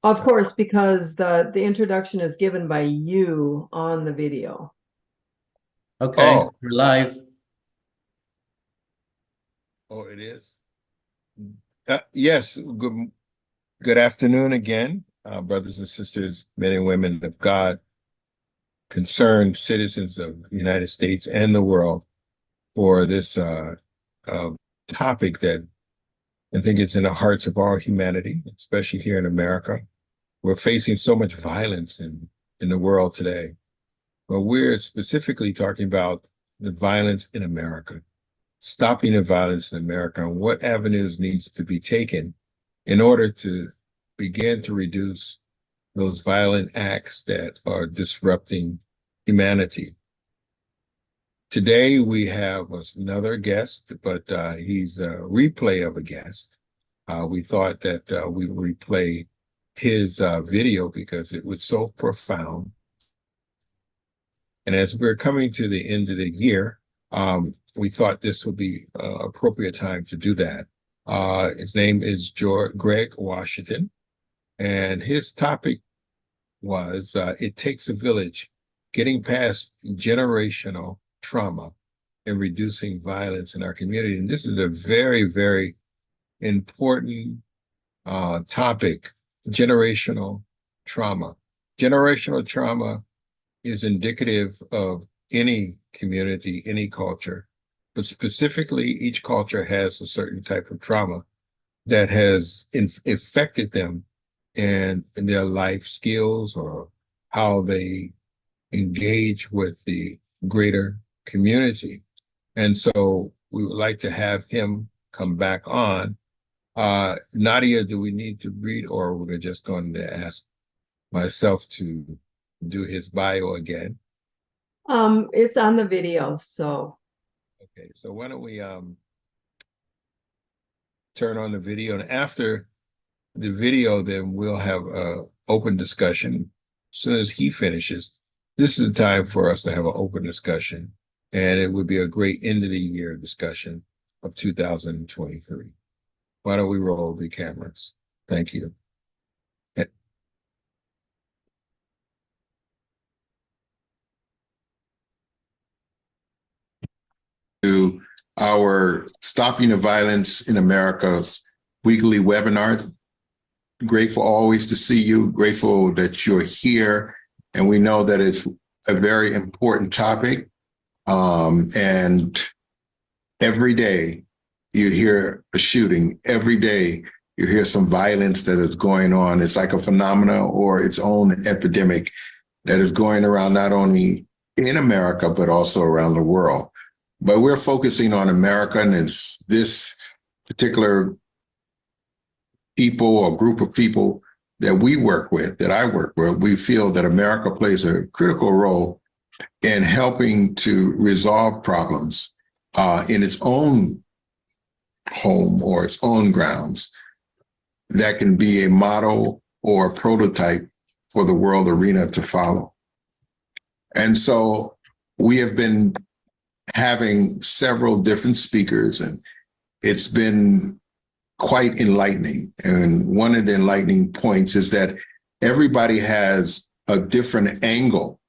Of course, because the introduction is given by you on the video. Okay, Oh, we're live. oh, it is. Yes. Good afternoon again, brothers and sisters, men and women of God, concerned citizens of the United States and the world, for this uh, topic that I think it's in the hearts of all humanity, especially here in America. We're facing so much violence in the world today, but we're specifically talking about the violence in America, stopping the violence in America, and what avenues needs to be taken in order to begin to reduce those violent acts that are disrupting humanity. Today we have another guest, but he's a replay of a guest. We thought that we would replay his video because it was so profound. And as we're coming to the end of the year, we thought this would be appropriate time to do that. His name is Greg Washington, and his topic was It Takes a Village, Getting Past Generational Trauma and Reducing Violence in Our Community. And this is a very, very important topic, generational trauma. Generational trauma is indicative of any community, any culture, but specifically each culture has a certain type of trauma that has affected them in their life skills or how they engage with the greater community. And so we would like to have him come back on. Nadia, do we need to read, or we're just going to ask myself to do his bio again? It's on the video, so. Okay, so why don't we turn on the video, and after the video, then we'll have a open discussion. As soon as he finishes, this is the time for us to have an open discussion, and it would be a great end of the year discussion of 2023. Why don't we roll the cameras? Thank you. To our Stopping the Violence in America's weekly webinar. Grateful always to see you, grateful that you're here. And we know that it's a very important topic. And every day you hear a shooting, every day you hear some violence that is going on. It's like a phenomena or its own epidemic that is going around not only in America, but also around the world. But we're focusing on America, and it's this particular people or group of people that we work with, that I work with. We feel that America plays a critical role in helping to resolve problems in its own home or its own grounds that can be a model or a prototype for the world arena to follow. And so we have been having several different speakers, and it's been quite enlightening. And one of the enlightening points is that everybody has a different angle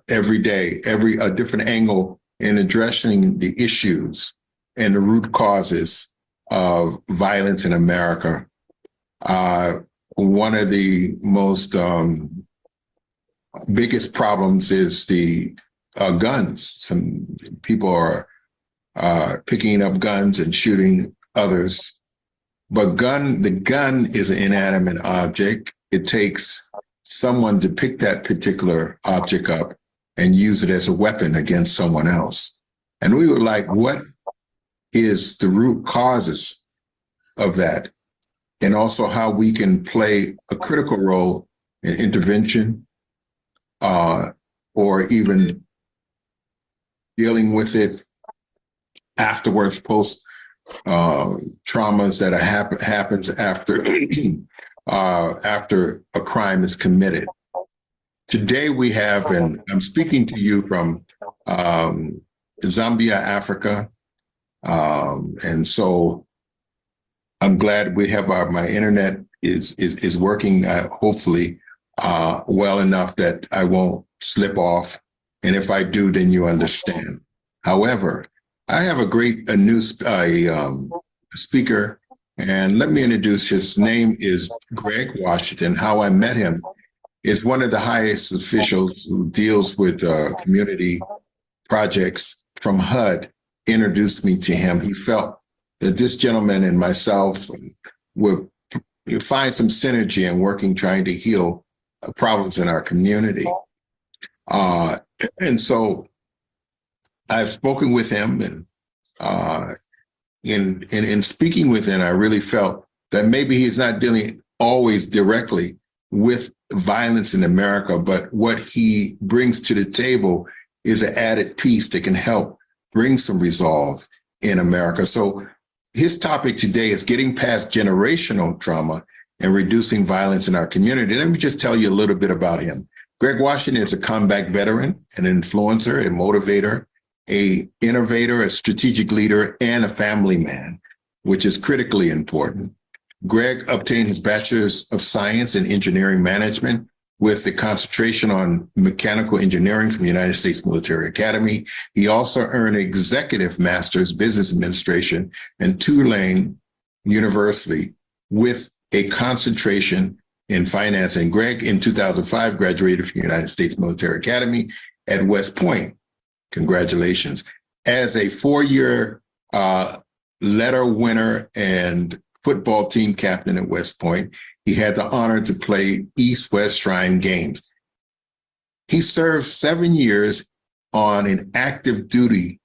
every day, a different angle in addressing the issues and the root causes of violence in America. One of the most biggest problems is the guns. Some people are picking up guns and shooting others. But the gun is an inanimate object. It takes someone to pick that particular object up and use it as a weapon against someone else. And we were like, what is the root causes of that? And also how we can play a critical role in intervention or even dealing with it afterwards, post traumas that happens after after a crime is committed. Today we have, and I'm speaking to you from Zambia, Africa, and so I'm glad we have my internet is working, hopefully, well enough that I won't slip off. And if I do, then you understand. However, I have a new speaker, and let me introduce. His name is Greg Washington. How I met him is one of the highest officials who deals with community projects from HUD introduced me to him. He felt that this gentleman and myself would find some synergy in working, trying to heal problems in our community. And so I've spoken with him, and in speaking with him, I really felt that maybe he's not dealing always directly with violence in America, but what he brings to the table is an added piece that can help bring some resolve in America. So his topic today is getting past generational trauma and reducing violence in our community. Let me just tell you a little bit about him. Greg Washington is a combat veteran, an influencer, a motivator, an innovator, a strategic leader, and a family man, which is critically important. Greg obtained his Bachelor's of Science in Engineering Management with the concentration on mechanical engineering from the United States Military Academy. He also earned an Executive Master's Business Administration in Tulane University with a concentration in finance. And Greg, in 2005, graduated from the United States Military Academy at West Point. Congratulations. As a 4-year letter winner and football team captain at West Point, he had the honor to play East-West Shrine Games. He served 7 years on an active duty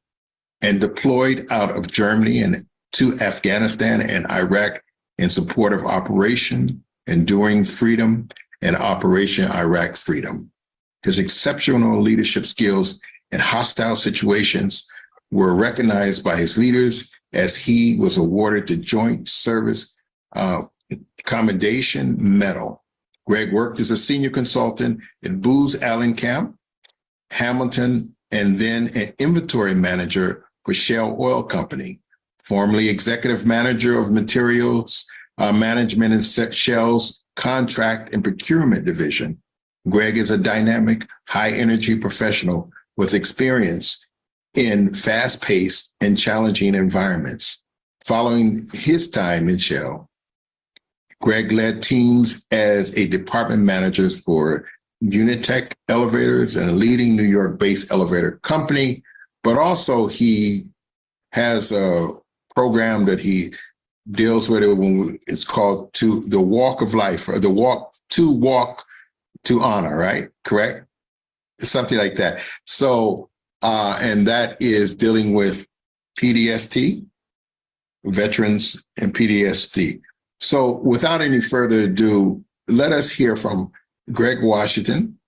and deployed out of Germany and to Afghanistan and Iraq in support of Operation Enduring Freedom and Operation Iraq Freedom. His exceptional leadership skills in hostile situations were recognized by his leaders as he was awarded the Joint Service Commendation Medal. Greg worked as a senior consultant at Booz Allen Camp, Hamilton, and then an inventory manager for Shell Oil Company, formerly executive manager of materials management in Shell's contract and procurement division. Greg is a dynamic, high-energy professional with experience in fast-paced and challenging environments. Following his time in Shell, Greg led teams as a department manager for Unitech Elevators and a leading New York-based elevator company, but also he has a program that he deals with it's called the Walk of Life, or the Walk to Honor, right? Correct? Something like that. So, and that is dealing with PTSD, veterans and PTSD. So without any further ado, let us hear from Greg Washington,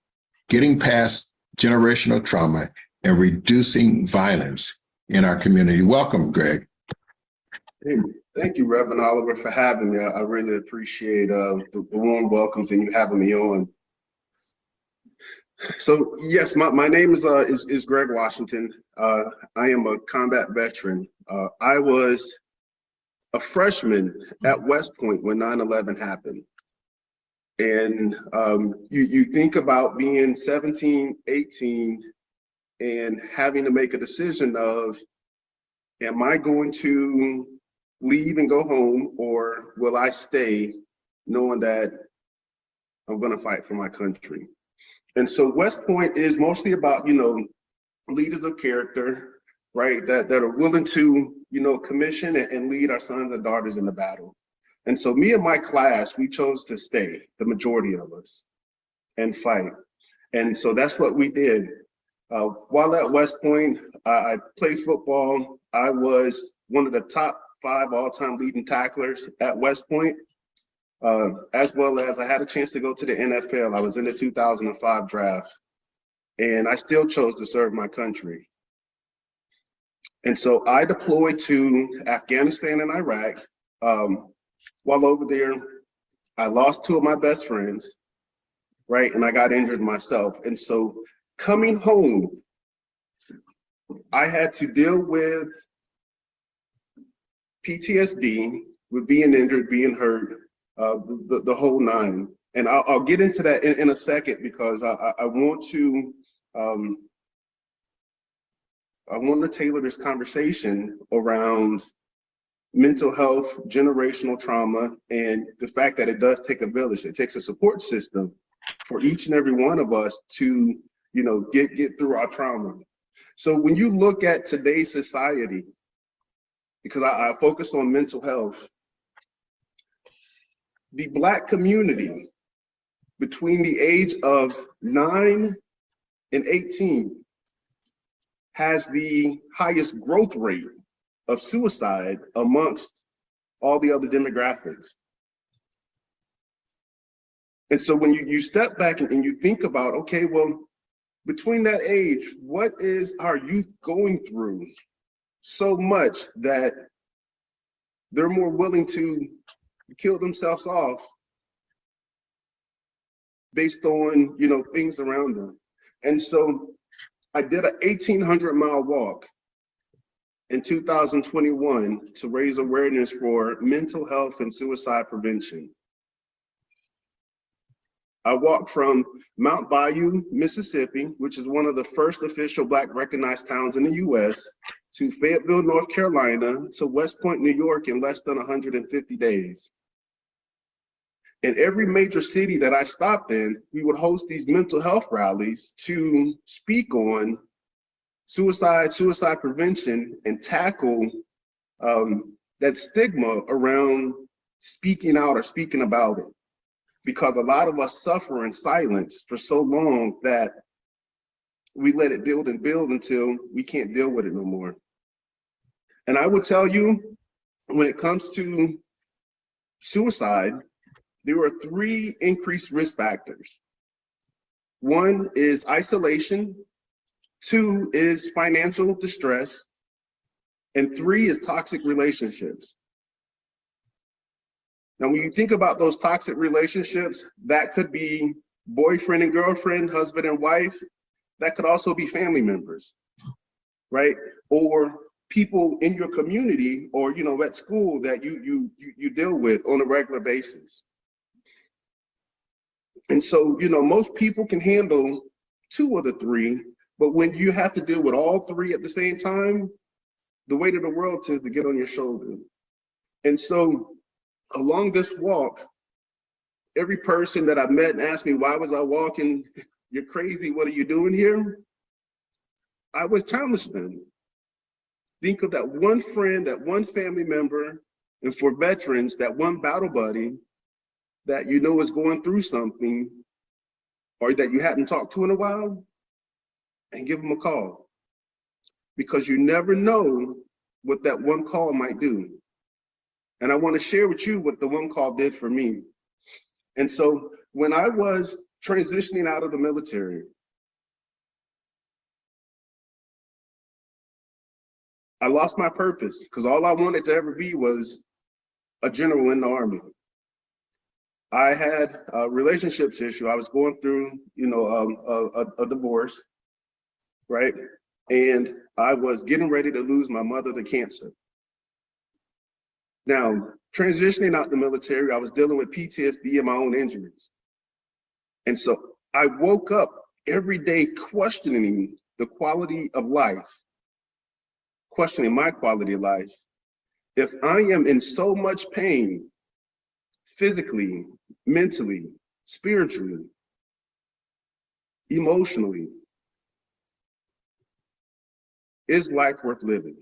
getting past generational trauma and reducing violence in our community. Welcome, Greg. Hey, thank you, Reverend Oliver, for having me. I really appreciate the warm welcomes and you having me on. So yes, my name is Greg Washington. I am a combat veteran. I was a freshman at West Point when 9/11 happened. And you think about being 17, 18, and having to make a decision of, am I going to leave and go home, or will I stay knowing that I'm going to fight for my country? And so West Point is mostly about, leaders of character, right? That are willing to, commission and lead our sons and daughters in the battle. And so me and my class, we chose to stay, the majority of us, and fight. And so that's what we did. While at West Point, I played football. I was one of the top 5 all-time leading tacklers at West Point, as well as I had a chance to go to the NFL. I was in the 2005 draft, and I still chose to serve my country. And so I deployed to Afghanistan and Iraq. While over there, I lost 2 of my best friends, right? And I got injured myself. And so coming home, I had to deal with PTSD, with being injured, being hurt, the whole nine. And I'll get into that in a second, because I want to tailor this conversation around mental health, generational trauma, and the fact that it does take a village. It takes a support system for each and every one of us to, you know, get through our trauma. So when you look at today's society, because I focus on mental health, the Black community between the age of 9 and 18 has the highest growth rate of suicide amongst all the other demographics. And so when you step back and you think about, okay, well, between that age, what is our youth going through so much that they're more willing to kill themselves off based on, you know, things around them? And so I did an 1,800-mile walk in 2021 to raise awareness for mental health and suicide prevention. I walked from Mount Bayou, Mississippi, which is one of the first official Black recognized towns in the US, to Fayetteville, North Carolina, to West Point, New York in less than 150 days. In every major city that I stopped in, we would host these mental health rallies to speak on suicide prevention, and tackle that stigma around speaking out or speaking about it. Because a lot of us suffer in silence for so long that we let it build and build until we can't deal with it no more. And I would tell you, when it comes to suicide, there are 3 increased risk factors. 1 is isolation, 2 is financial distress, and 3 is toxic relationships. Now, when you think about those toxic relationships, that could be boyfriend and girlfriend, husband and wife. That could also be family members, right? Or people in your community, or, you know, at school that you deal with on a regular basis. And so, you know, most people can handle 2 of the 3, but when you have to deal with all 3 at the same time, the weight of the world tends to get on your shoulder. And so along this walk, every person that I met and asked me, why was I walking? You're crazy, what are you doing here? I would challenge them. Think of that one friend, that one family member, and for veterans, that one battle buddy that you know is going through something, or that you hadn't talked to in a while, and give them a call. Because you never know what that one call might do. And I want to share with you what the one call did for me. And so when I was transitioning out of the military, I lost my purpose, because all I wanted to ever be was a general in the Army. I had a relationships issue. I was going through, you know, a divorce, right? And I was getting ready to lose my mother to cancer. Now, transitioning out the military, I was dealing with PTSD and my own injuries. And so I woke up every day questioning the quality of life, questioning my quality of life. If I am in so much pain, physically, mentally, spiritually, emotionally, is life worth living?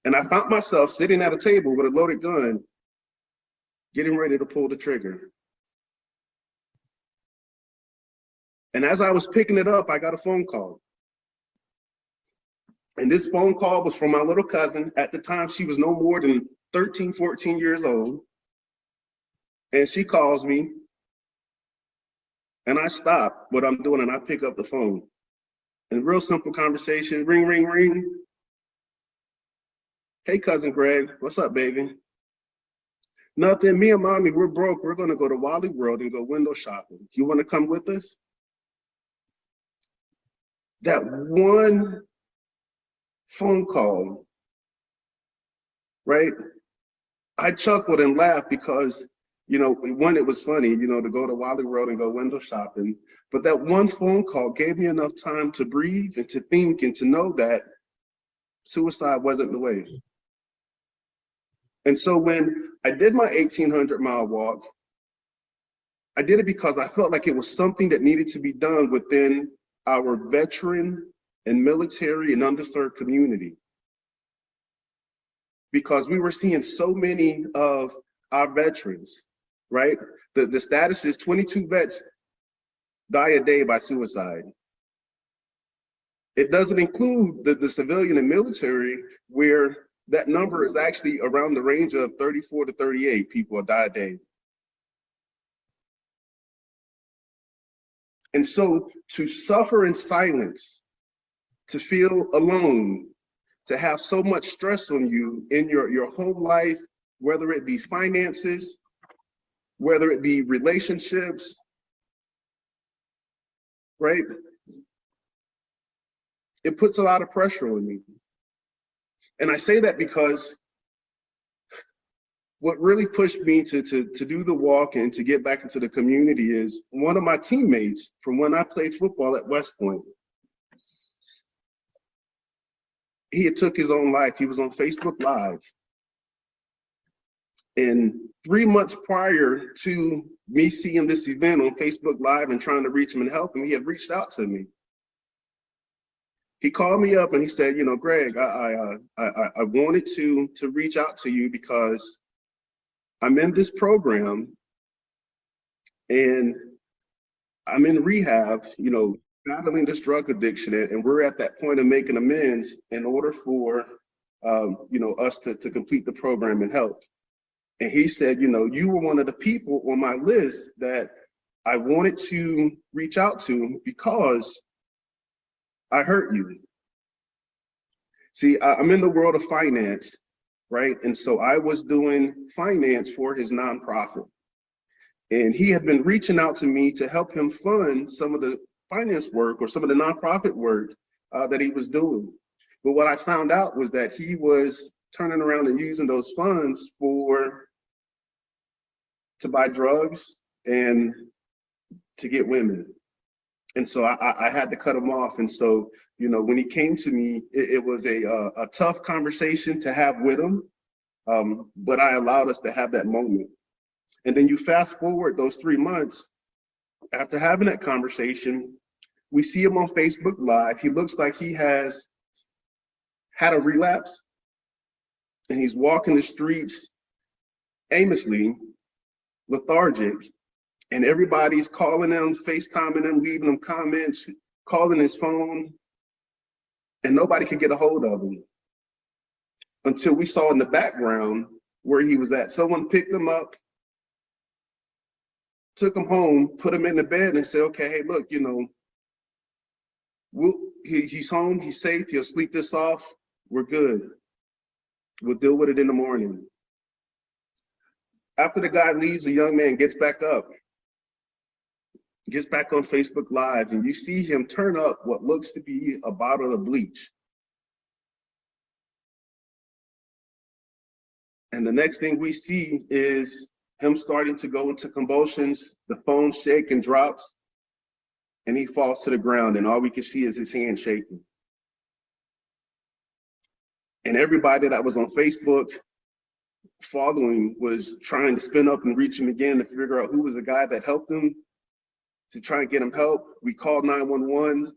And I found myself sitting at a table with a loaded gun, getting ready to pull the trigger. And as I was picking it up, I got a phone call. And this phone call was from my little cousin. At the time, she was no more than 13, 14 years old. And she calls me, and I stop what I'm doing and I pick up the phone. And real simple conversation, ring, ring, ring. Hey, cousin Greg, what's up, baby? Nothing, me and mommy, we're broke. We're gonna go to Wally World and go window shopping. You wanna come with us? That one phone call, right? I chuckled and laughed because, you know, one, it was funny, you know, to go to Wally World and go window shopping. But that one phone call gave me enough time to breathe and to think and to know that suicide wasn't the way. And so when I did my 1,800-mile walk, I did it because I felt like it was something that needed to be done within our veteran and military and underserved community. Because we were seeing so many of our veterans, right? The status is 22 vets die a day by suicide. It doesn't include the civilian and military, where that number is actually around the range of 34 to 38 people die a day. And so to suffer in silence, to feel alone, to have so much stress on you in your home life, whether it be finances, whether it be relationships, right? It puts a lot of pressure on me. And I say that because what really pushed me to do the walk and to get back into the community is one of my teammates from when I played football at West Point. He had took his own life. He was on Facebook Live. And 3 months prior to me seeing this event on Facebook Live and trying to reach him and help him, he had reached out to me. He called me up and he said, you know, Greg, I wanted to reach out to you because I'm in this program and I'm in rehab, you know, battling this drug addiction, and we're at that point of making amends in order for, you know, us to complete the program and help. And he said, you know, you were one of the people on my list that I wanted to reach out to because I hurt you. See, I'm in the world of finance, right? And so I was doing finance for his nonprofit. And he had been reaching out to me to help him fund some of the finance work or some of the nonprofit work that he was doing. But what I found out was that he was turning around and using those funds to buy drugs and to get women. And so I had to cut him off. And so, you know, when he came to me, it was a tough conversation to have with him, but I allowed us to have that moment. And then you fast forward those 3 months, after having that conversation, we see him on Facebook Live. He looks like he has had a relapse and he's walking the streets aimlessly, lethargic, and everybody's calling him, FaceTiming him, leaving him comments, calling his phone, and nobody could get a hold of him until we saw in the background where he was at. Someone picked him up, took him home, put him in the bed and said, okay, hey, look, you know, he's home, he's safe, he'll sleep this off, we're good. We'll deal with it in the morning. After the guy leaves, the young man gets back up, gets back on Facebook Live, and you see him turn up what looks to be a bottle of bleach. And the next thing we see is him starting to go into convulsions, the phone shake and drops, and he falls to the ground, and all we can see is his hand shaking. And everybody that was on Facebook following was trying to spin up and reach him again to figure out who was the guy that helped him, to try and get him help. We called 911.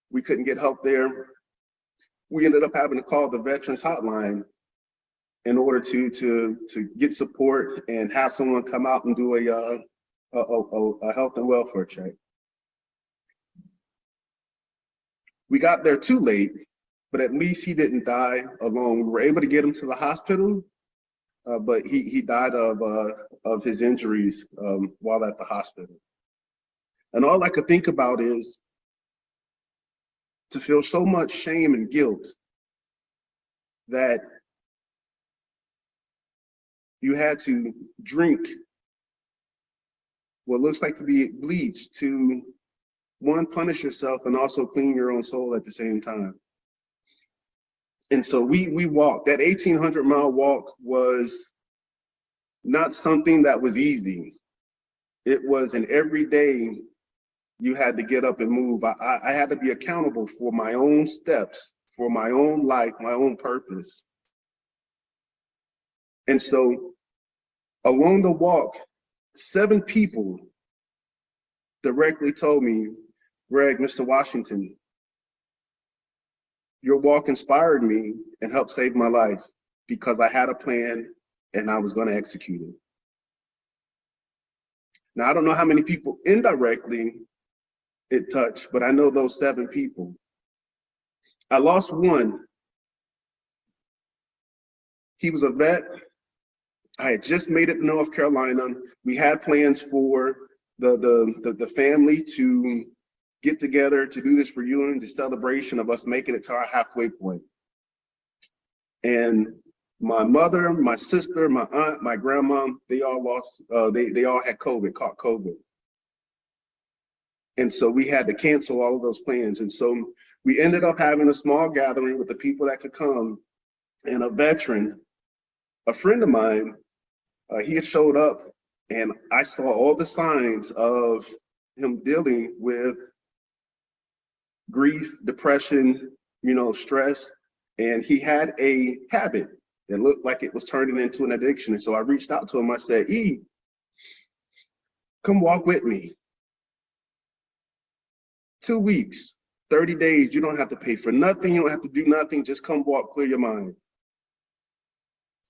We couldn't get help there. We ended up having to call the Veterans Hotline in order to get support and have someone come out and do a health and welfare check. We got there too late, but at least he didn't die alone. We were able to get him to the hospital, but he died of his injuries while at the hospital. And all I could think about is to feel so much shame and guilt that you had to drink what looks like to be bleach to, one, punish yourself and also clean your own soul at the same time. And so we walked. That 1,800-mile walk was not something that was easy. It was an everyday you had to get up and move. I had to be accountable for my own steps, for my own life, my own purpose. And so along the walk, 7 people directly told me, Greg, Mr. Washington, your walk inspired me and helped save my life because I had a plan and I was going to execute it. Now, I don't know how many people indirectly it touched, but I know those 7 people. I lost one. He was a vet. I had just made it to North Carolina. We had plans for the family to get together to do this reunion, the celebration of us making it to our halfway point. And my mother, my sister, my aunt, my grandma, they all lost, they all had COVID, caught COVID. And so we had to cancel all of those plans. And so we ended up having a small gathering with the people that could come. And a veteran, a friend of mine, he had showed up and I saw all the signs of him dealing with grief, depression, stress. And he had a habit that looked like it was turning into an addiction. And so I reached out to him. I said, E, come walk with me. 2 weeks, 30 days, you don't have to pay for nothing. You don't have to do nothing. Just come walk, clear your mind.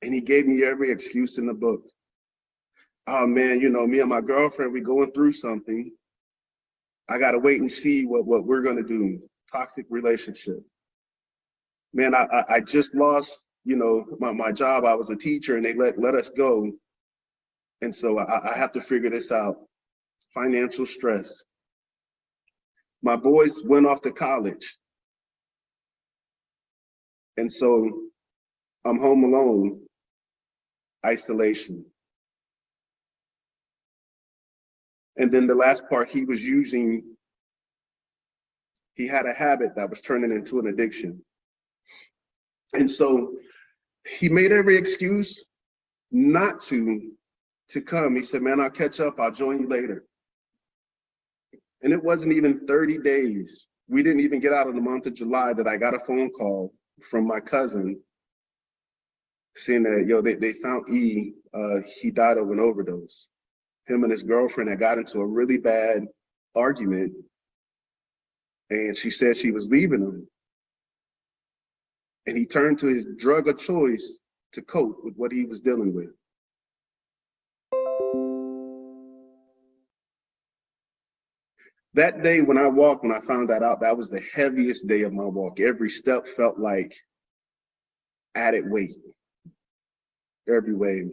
And he gave me every excuse in the book. Oh man, me and my girlfriend, we going through something. I got to wait and see what we're going to do. Toxic relationship. Man, I just lost, my job. I was a teacher and they let us go. And so I have to figure this out. Financial stress. My boys went off to college. And so I'm home alone, isolation. And then the last part, he had a habit that was turning into an addiction. And so he made every excuse not to come. He said, man, I'll catch up. I'll join you later. And it wasn't even 30 days. We didn't even get out of the month of July that I got a phone call from my cousin saying that, they found E, he died of an overdose. Him and his girlfriend had got into a really bad argument and she said she was leaving him. And he turned to his drug of choice to cope with what he was dealing with. That day when I found that out, that was the heaviest day of my walk. Every step felt like added weight, every way.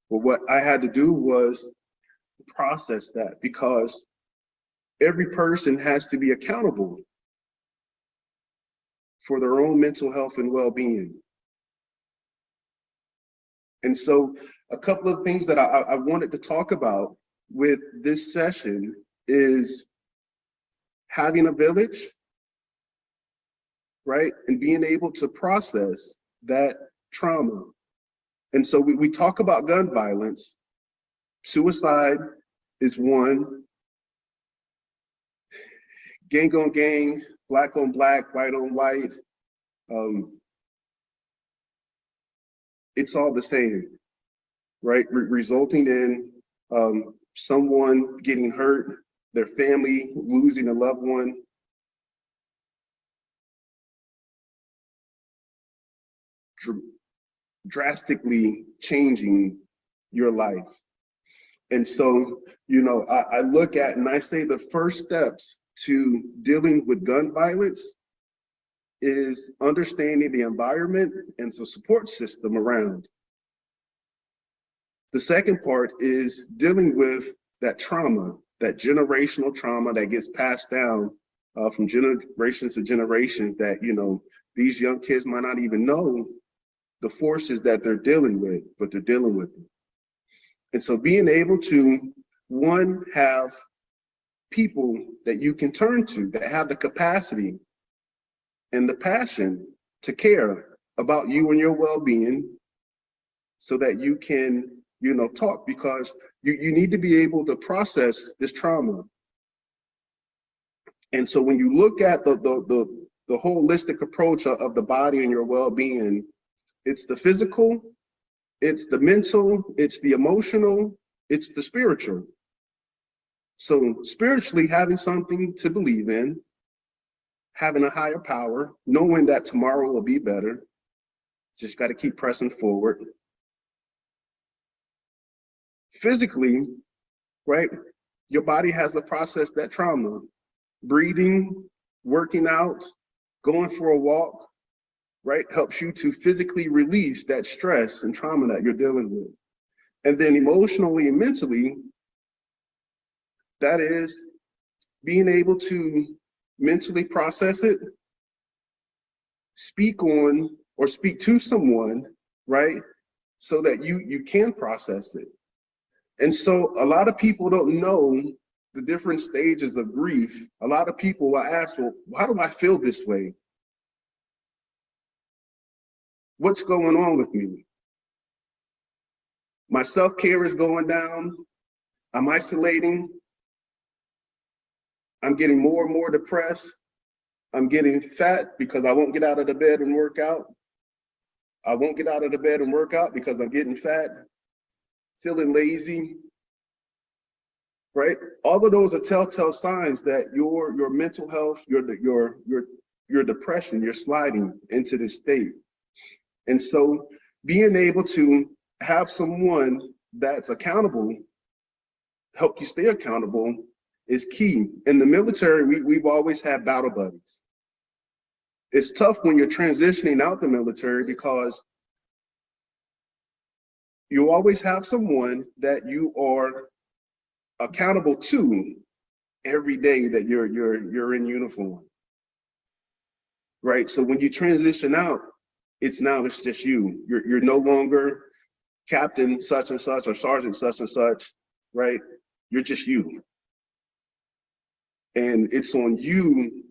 But what I had to do was process that because every person has to be accountable for their own mental health and well-being. And so a couple of things that I wanted to talk about with this session is having a village, right? And being able to process that trauma. And so we talk about gun violence. Suicide is one. Gang on gang, black on black, white on white. It's all the same, right? Resulting in someone getting hurt, their family losing a loved one. Drastically changing your life. And so, I look at and I say the first steps to dealing with gun violence is understanding the environment and the support system around. The second part is dealing with that trauma, that generational trauma that gets passed down from generations to generations that, these young kids might not even know the forces that they're dealing with, but they're dealing with them. And so being able to, one, have people that you can turn to that have the capacity and the passion to care about you and your well-being so that you can talk, because you need to be able to process this trauma. And so when you look at the holistic approach of the body and your well-being, it's the physical, it's the mental, it's the emotional, it's the spiritual. So spiritually, having something to believe in, having a higher power, knowing that tomorrow will be better, just got to keep pressing forward. Physically, right, your body has to process that trauma. Breathing, working out, going for a walk, right, helps you to physically release that stress and trauma that you're dealing with. And then emotionally and mentally, that is being able to mentally process it, speak on or speak to someone, right, so that you can process it. And so a lot of people don't know the different stages of grief. A lot of people will ask, well, why do I feel this way? What's going on with me? My self-care is going down. I'm isolating. I'm getting more and more depressed. I'm getting fat because I won't get out of the bed and work out. I won't get out of the bed and work out because I'm getting fat, feeling lazy, right? All of those are telltale signs that your mental health, your depression, you're sliding into this state. And so being able to have someone that's accountable, help you stay accountable, is key. In the military, we've always had battle buddies. It's tough when you're transitioning out the military because you always have someone that you are accountable to every day that you're in uniform, right? So when you transition out, it's just you. You're no longer captain such and such or sergeant such and such, right? You're just you. And it's on you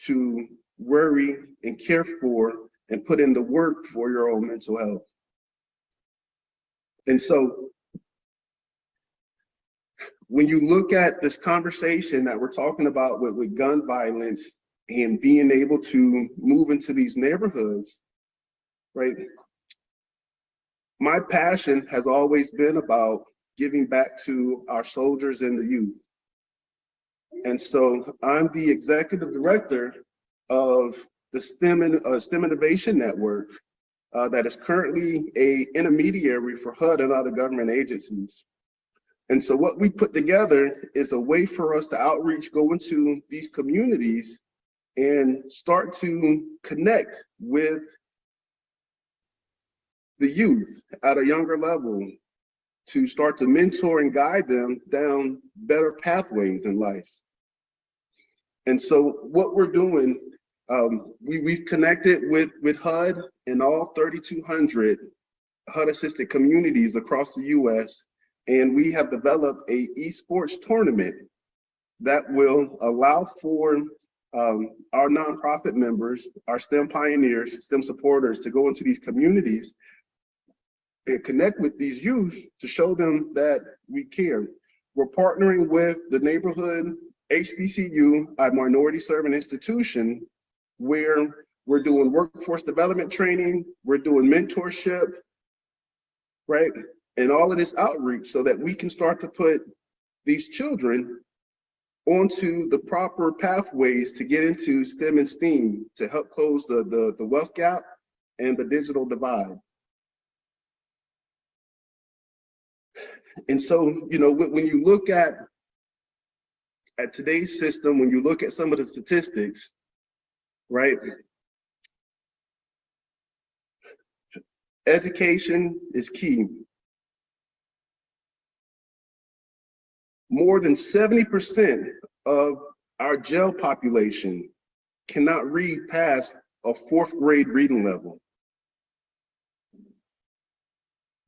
to worry and care for and put in the work for your own mental health. And so when you look at this conversation that we're talking about with gun violence and being able to move into these neighborhoods, right? My passion has always been about giving back to our soldiers and the youth. And so I'm the executive director of the STEM Innovation Network that is currently an intermediary for HUD and other government agencies. And so what we put together is a way for us to outreach, go into these communities and start to connect with the youth at a younger level to start to mentor and guide them down better pathways in life. And so what we're doing, we've connected with HUD in all 3,200 HUD-assisted communities across the US, and we have developed a esports tournament that will allow for our nonprofit members, our STEM pioneers, STEM supporters to go into these communities and connect with these youth to show them that we care. We're partnering with the neighborhood HBCU, a minority serving institution, where we're doing workforce development training, we're doing mentorship, right? And all of this outreach so that we can start to put these children onto the proper pathways to get into STEM and STEAM to help close the wealth gap and the digital divide. And so, when you look at today's system, when you look at some of the statistics, right? Education is key. More than 70% of our jail population cannot read past a 4th grade reading level.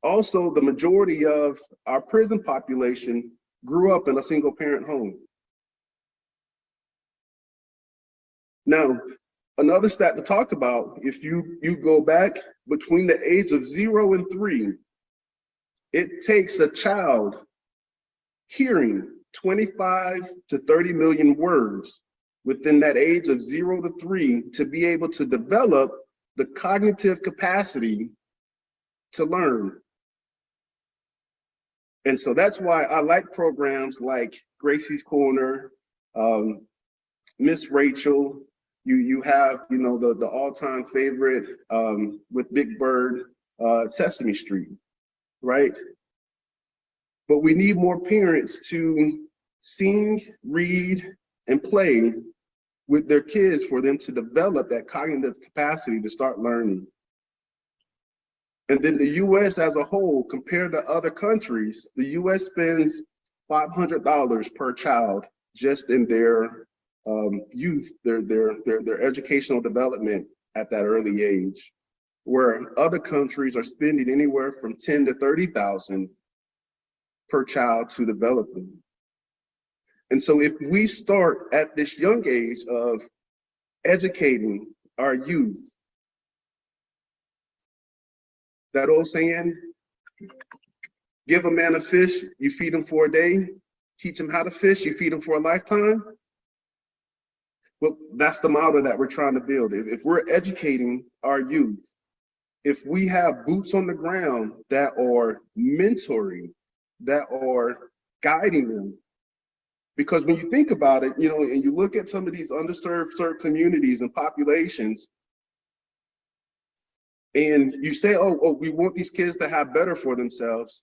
Also, the majority of our prison population grew up in a single parent home. Now, another stat to talk about, if you go back between the age of 0 and 3, it takes a child hearing 25 to 30 million words within that age of 0 to 3 to be able to develop the cognitive capacity to learn. And so that's why I like programs like Gracie's Corner, Miss Rachel. You have, you know, the all-time favorite with Big Bird, Sesame Street, right? But we need more parents to sing, read, and play with their kids for them to develop that cognitive capacity to start learning. And then the US as a whole, compared to other countries, the US spends $500 per child just in their youth, their educational development at that early age, where other countries are spending anywhere from 10 to 30,000 per child to develop them. And so if we start at this young age of educating our youth, that old saying, give a man a fish, you feed him for a day, teach him how to fish, you feed him for a lifetime. Well, that's the model that we're trying to build. If we're educating our youth, if we have boots on the ground that are mentoring, that are guiding them, because when you think about it, you know, and you look at some of these underserved communities and populations, and you say, oh, we want these kids to have better for themselves.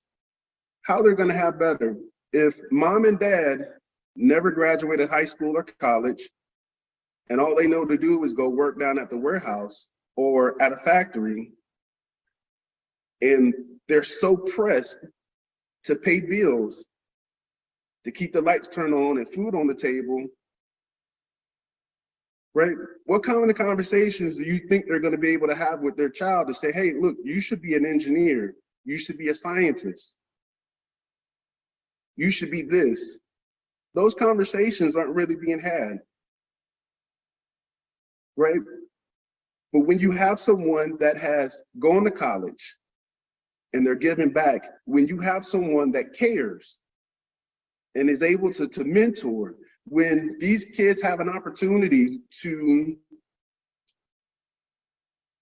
How they're going to have better if mom and dad never graduated high school or college, and all they know to do is go work down at the warehouse or at a factory, and they're so pressed to pay bills, to keep the lights turned on and food on the table, right? What kind of conversations do you think they're going to be able to have with their child to say, hey, look, you should be an engineer, you should be a scientist, you should be this? Those conversations aren't really being had, right? But when you have someone that has gone to college and they're giving back, when you have someone that cares and is able to mentor, when these kids have an opportunity to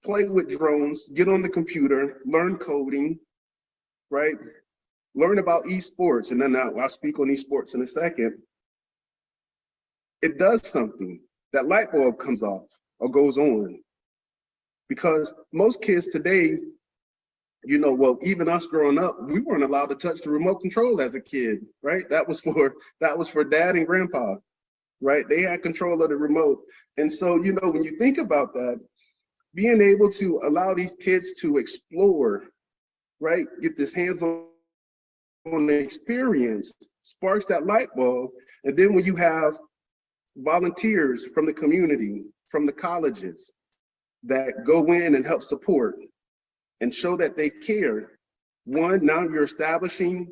play with drones, get on the computer, learn coding, right? Learn about esports, and then I'll speak on esports in a second. It does something. That light bulb comes off or goes on. Because most kids today, you know, well, even us growing up, we weren't allowed to touch the remote control as a kid, right? That was for dad and grandpa, right? They had control of the remote. And so, you know, when you think about that, being able to allow these kids to explore, right? Get this hands-on experience, sparks that light bulb. And then when you have volunteers from the community, from the colleges that go in and help support and show that they care. One, now you're establishing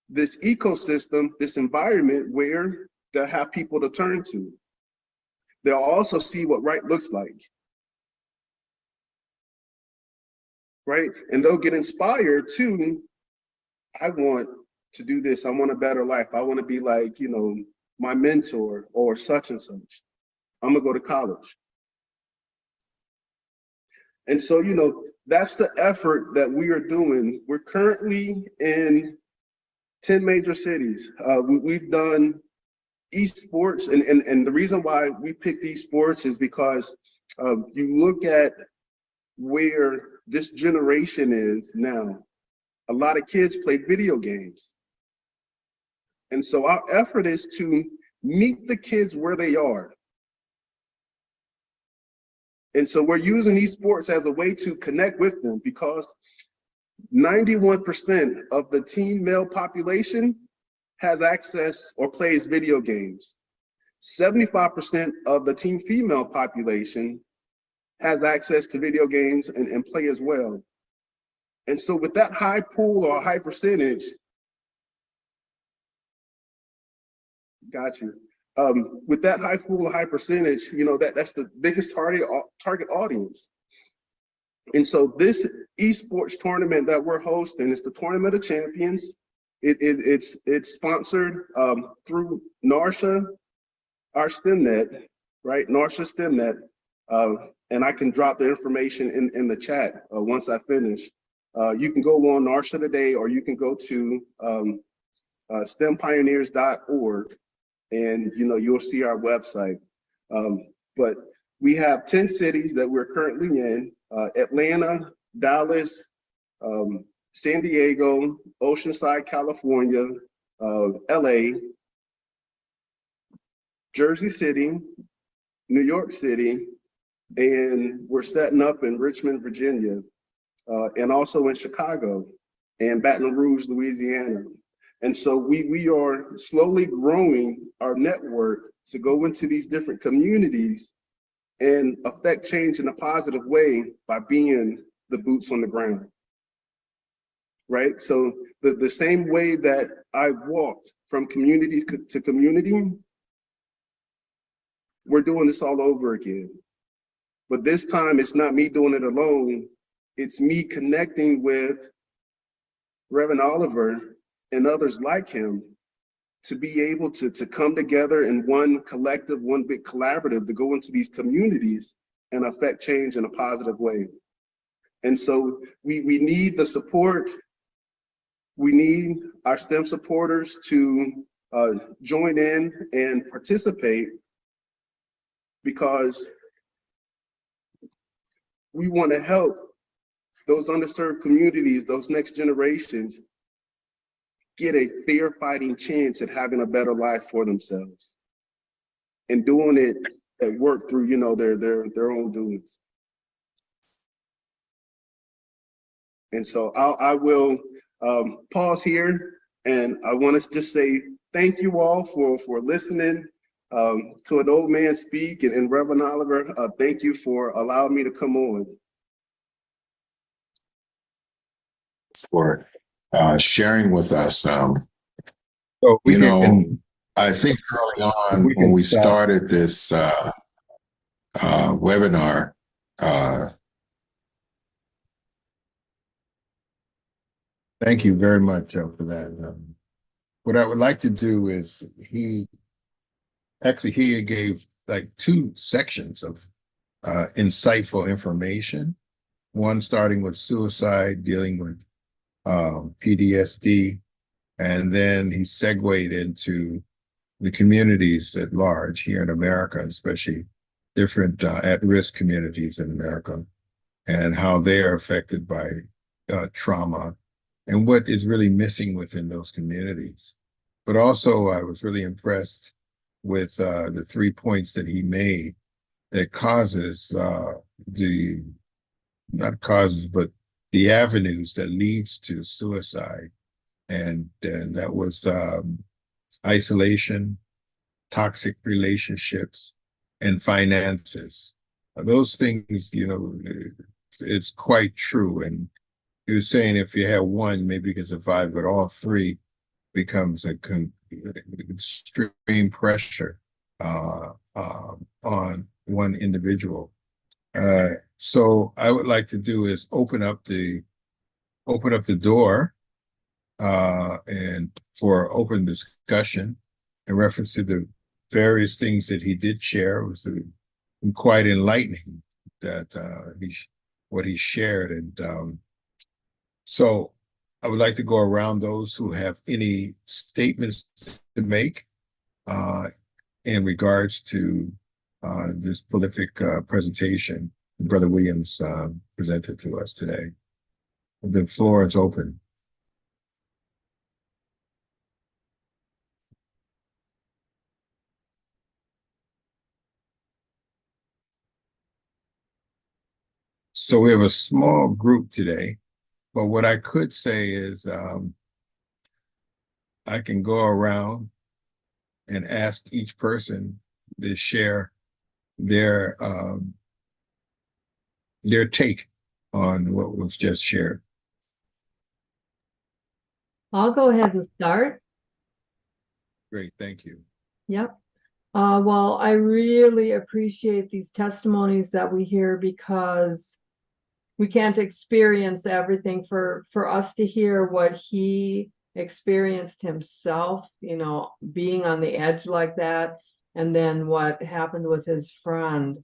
this ecosystem, this environment where they'll have people to turn to. They'll also see what right looks like, right? And they'll get inspired too. I want to do this. I want a better life. I want to be like, you know, my mentor or such and such. I'm gonna go to college. And so, you know, that's the effort that we are doing. We're currently in 10 major cities. We've done esports, and the reason why we picked esports is because you look at where this generation is now. A lot of kids play video games. And so our effort is to meet the kids where they are. And so we're using esports as a way to connect with them, because 91% of the teen male population has access or plays video games. 75% of the teen female population has access to video games and play as well. And so with that high pool or high percentage, got you. With that high pool or high percentage, you know, that's the biggest target audience. And so this esports tournament that we're hosting is the Tournament of Champions. It's sponsored through NARSHA, our STEMnet, right? NARSHA STEMnet. And I can drop the information in the chat once I finish. You can go on NARSHA today, or you can go to stempioneers.org, and you'll see our website. But we have 10 cities that we're currently in: Atlanta, Dallas, San Diego, Oceanside, California, LA, Jersey City, New York City, and we're setting up in Richmond, Virginia, and also in Chicago and Baton Rouge, Louisiana. And so we are slowly growing our network to go into these different communities and affect change in a positive way by being the boots on the ground, right? So the same way that I walked from community to community, we're doing this all over again. But this time it's not me doing it alone. It's me connecting with Reverend Oliver and others like him to be able to come together in one collective, one big collaborative to go into these communities and affect change in a positive way. And so we need the support. We need our STEM supporters to join in and participate, because we want to help those underserved communities, those next generations, get a fair fighting chance at having a better life for themselves, and doing it at work through, their own doings. And so I will pause here, and I want to just say thank you all for listening to an old man speak, and Reverend Oliver, thank you for allowing me to come on. For sharing with us. So we I think early on we when can we stop. started this webinar, Thank you very much for that. What I would like to do is he gave like 2 sections of insightful information. One starting with suicide, dealing with PTSD, and then he segued into the communities at large here in America, especially different at-risk communities in America, and how they are affected by trauma and what is really missing within those communities. But also, I was really impressed with the 3 points that he made that causes not causes, but the avenues that leads to suicide. And that was isolation, toxic relationships, and finances. Those things, it's quite true. And he was saying if you have one, maybe you can survive, but all 3 becomes extreme pressure on one individual. So I would like to do is open up the door and for open discussion in reference to the various things that he did share. It was quite enlightening that what he shared. And so I would like to go around those who have any statements to make in regards to this prolific presentation that Brother Williams presented to us today. The floor is open. So we have a small group today, but what I could say is I can go around and ask each person to share their take on what was just shared. I'll go ahead and start. Great, thank you. Yep. Well, I really appreciate these testimonies that we hear, because we can't experience everything. For us to hear what he experienced himself, you know, being on the edge like that, and then what happened with his friend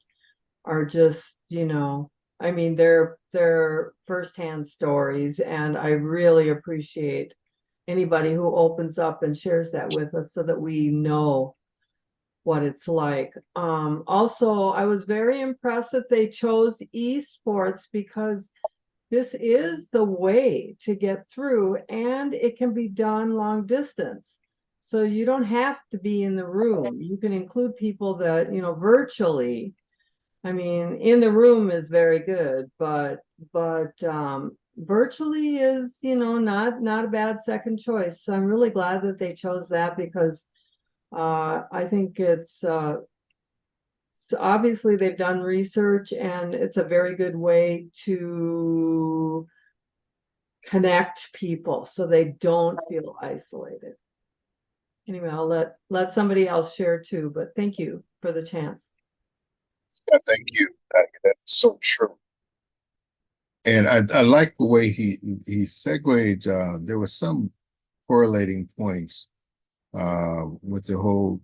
are just, you know, I mean, they're firsthand stories, and I really appreciate anybody who opens up and shares that with us so that we know what it's like. Also, I was very impressed that they chose esports, because this is the way to get through, and it can be done long distance. So you don't have to be in the room. You can include people that, you know, virtually. I mean, in the room is very good, but virtually is, you know, not a bad second choice. So I'm really glad that they chose that, because I think it's so obviously they've done research, and it's a very good way to connect people so they don't feel isolated. Anyway, I'll let somebody else share too, but thank you for the chance. Yeah, thank you. That's so true. And I like the way he segued. There were some correlating points with the whole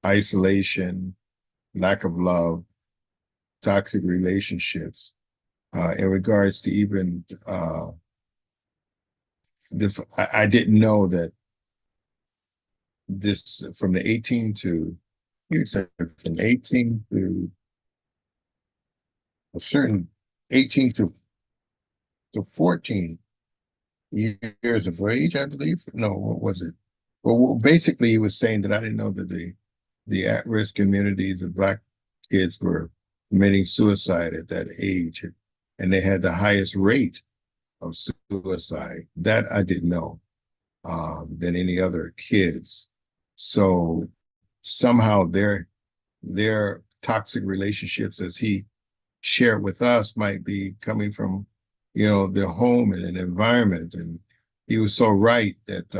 isolation, lack of love, toxic relationships, in regards to even I didn't know that this from the 18 to, you said from 18 to a certain 18 to 14 years of age, I believe. No, what was it? Well, basically, he was saying that I didn't know that the at-risk communities of Black kids were committing suicide at that age, and they had the highest rate of suicide. That I didn't know than any other kids. So somehow their toxic relationships, as he shared with us, might be coming from, you know, their home and an environment. And he was so right that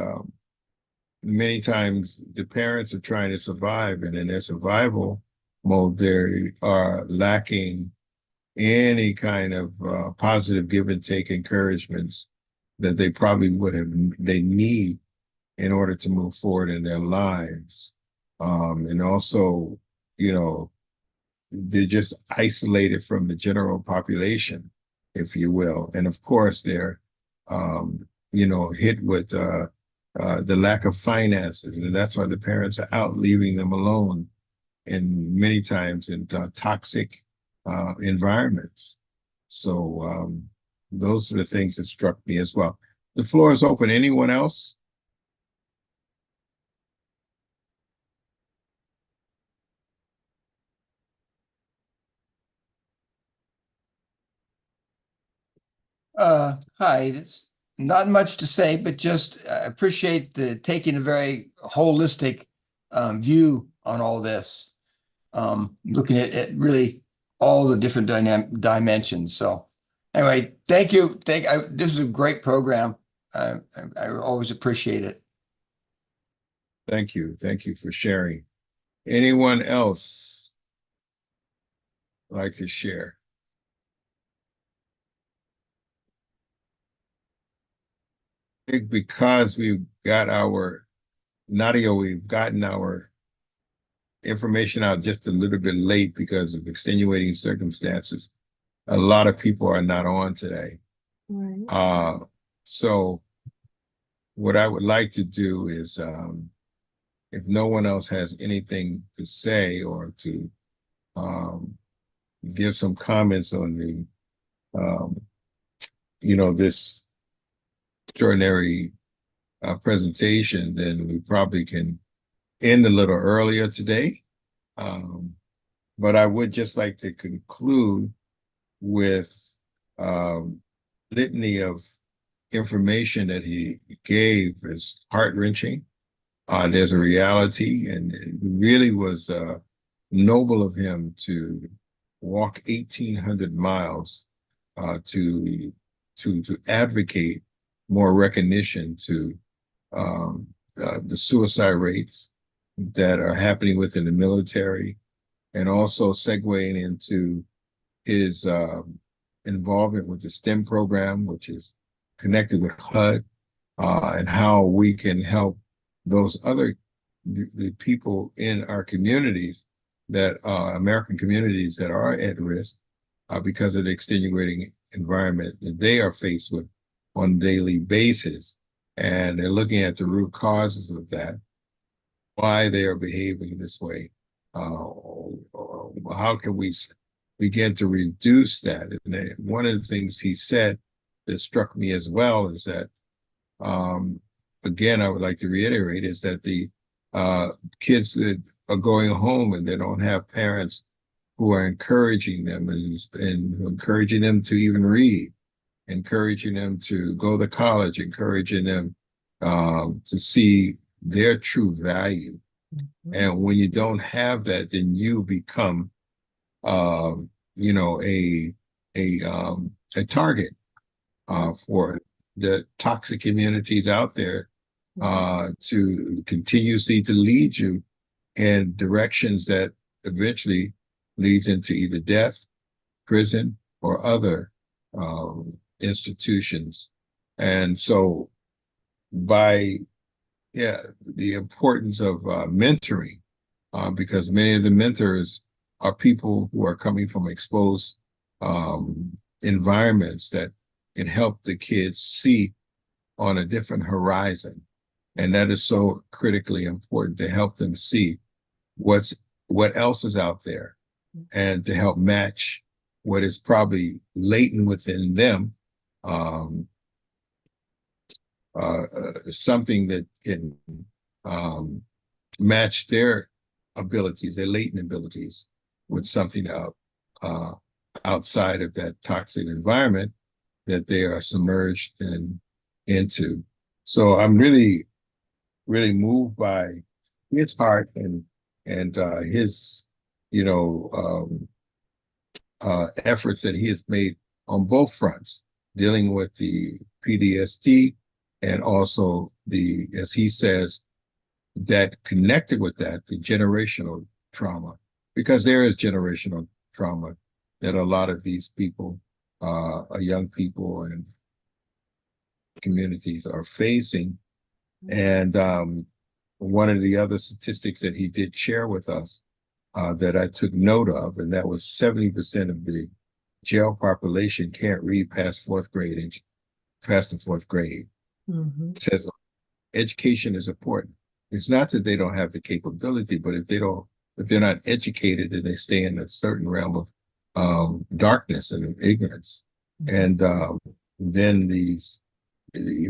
many times the parents are trying to survive, and in their survival mode, they are lacking any kind of positive give and take encouragements that they probably they need in order to move forward in their lives. And also, you know, they're just isolated from the general population, if you will. And of course, they're, you know, hit with the lack of finances. And that's why the parents are out leaving them alone, and many times in toxic environments. So those are the things that struck me as well. The floor is open. Anyone else? Hi, it's not much to say, but just appreciate the taking a very holistic view on all this, looking at really all the different dimensions. So anyway, thank you. This is a great program. I always appreciate it. Thank you. Thank you for sharing. Anyone else like to share? I think because we've got we've gotten our information out just a little bit late because of extenuating circumstances. A lot of people are not on today. Right. So what I would like to do is, if no one else has anything to say or to give some comments on the, you know, this extraordinary presentation, then we probably can end a little earlier today. But I would just like to conclude with litany of information that he gave is heart-wrenching. There's a reality, and it really was noble of him to walk 1,800 miles to advocate more recognition to the suicide rates that are happening within the military, and also segueing into his involvement with the STEM program, which is connected with HUD, and how we can help those other the people in our communities that American communities that are at risk because of the extenuating environment that they are faced with on a daily basis. And they're looking at the root causes of that, why they are behaving this way. How can we begin to reduce that? And one of the things he said that struck me as well is that, again, I would like to reiterate, is that the kids that are going home and they don't have parents who are encouraging them and encouraging them to even read, encouraging them to go to college, encouraging them to see their true value. And when you don't have that, then you become, you know, a target for the toxic communities out there to continuously to lead you in directions that eventually leads into either death, prison, or other institutions. And so by the importance of mentoring, because many of the mentors are people who are coming from exposed environments that can help the kids see on a different horizon. And that is so critically important to help them see what else is out there and to help match what is probably latent within them, something that can match their abilities, their latent abilities, with something outside of that toxic environment that they are submerged into. So I'm really moved by his heart and his, you know, efforts that he has made on both fronts, dealing with the PTSD and also the, as he says, that connected with that, the generational trauma, because there is generational trauma that a lot of these people, young people and communities are facing. And one of the other statistics that he did share with us that I took note of, and that was 70% of the jail population can't read past the fourth grade. It says education is important. It's not that they don't have the capability, but if they're not educated, then they stay in a certain realm of darkness and ignorance. And then he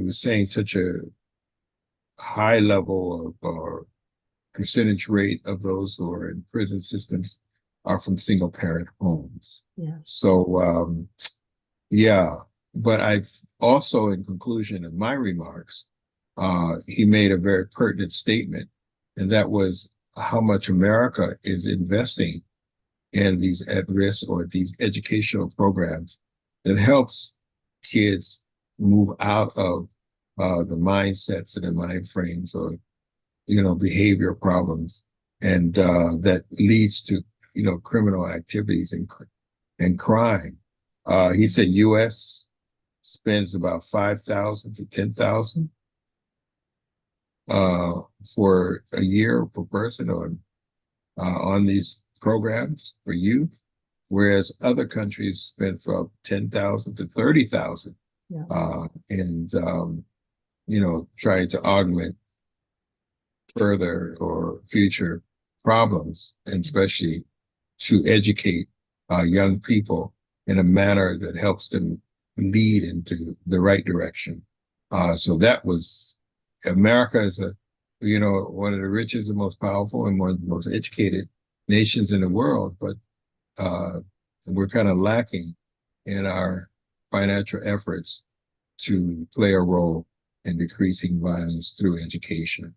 was saying such a high level of or percentage rate of those who are in prison systems are from single parent homes. Yeah. So but I've also, in conclusion of my remarks, he made a very pertinent statement, and that was how much America is investing in these at-risk or these educational programs that helps kids move out of the mindsets and the mind frames or, you know, behavioral problems, and that leads to, you know, criminal activities and crime. He said U.S. spends about $5,000 to $10,000 for a year per person on these programs for youth, whereas other countries spend from $10,000 to $30,000, and you know, trying to augment further or future problems, and especially to educate young people in a manner that helps them lead into the right direction. So that was, America is one of the richest and most powerful and one of the most educated nations in the world, but we're kind of lacking in our financial efforts to play a role in decreasing violence through education.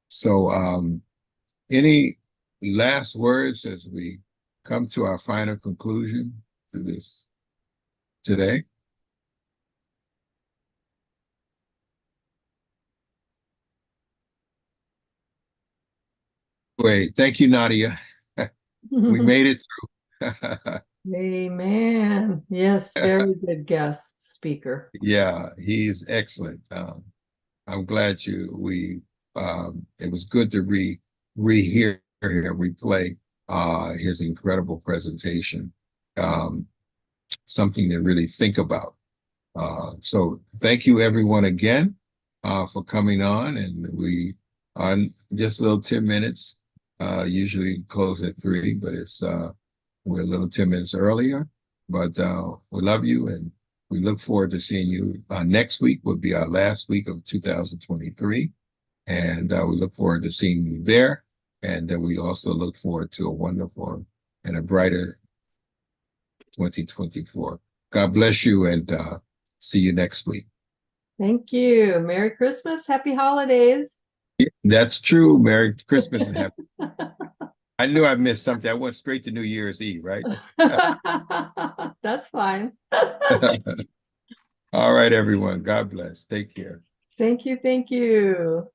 So any last words as we come to our final conclusion to this today? Great. Thank you, Nadia. We made it through. Amen. Yes, very good guest speaker. Yeah, he's excellent. I'm glad it was good to rehear him replay his incredible presentation. Something to really think about. So thank you everyone again for coming on, and we are just a little 10 minutes. Usually close at 3, but we're a little 10 minutes earlier. But we love you, and we look forward to seeing you. Next week will be our last week of 2023, and we look forward to seeing you there. And we also look forward to a wonderful and a brighter 2024. God bless you, and see you next week. Thank you. Merry Christmas. Happy holidays. That's true. Merry Christmas and happy. I knew I missed something. I went straight to New Year's Eve, right? That's fine. All right, everyone. God bless. Take care. Thank you. Thank you.